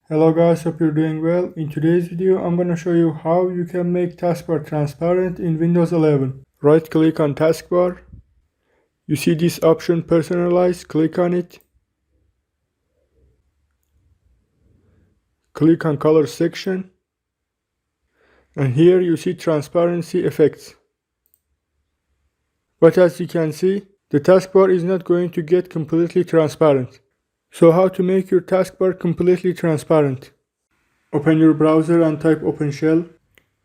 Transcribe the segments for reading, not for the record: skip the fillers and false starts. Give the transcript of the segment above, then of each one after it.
Hello guys, hope you're doing well. In today's video, I'm gonna show you how you can make taskbar transparent in Windows 11. Right click on taskbar. You see this option personalize, click on it. Click on color section. And here you see transparency effects. But as you can see, the taskbar is not going to get completely transparent. So how to make your taskbar completely transparent? Open your browser and type OpenShell.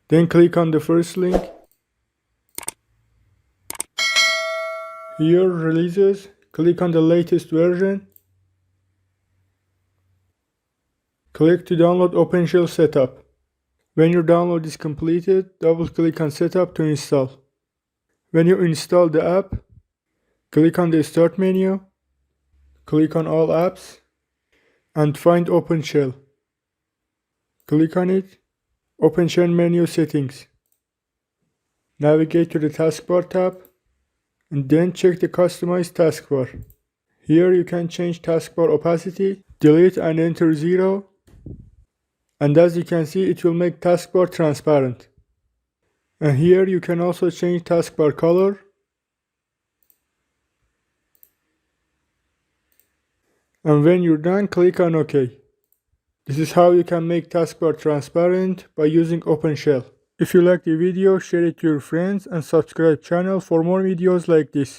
Then click on the first link. Here releases, click on the latest version. Click to download OpenShell setup. When your download is completed, double click on setup to install. When you install the app, click on the start menu, click on all apps, and find OpenShell. Click on it, OpenShell menu settings. Navigate to the taskbar tab, and then check the customize taskbar. Here you can change taskbar opacity, delete and enter 0. And as you can see, it will make taskbar transparent. And here you can also change taskbar color. And when you're done, click on OK. This is how you can make taskbar transparent by using OpenShell. If you like the video, share it to your friends and subscribe channel for more videos like this.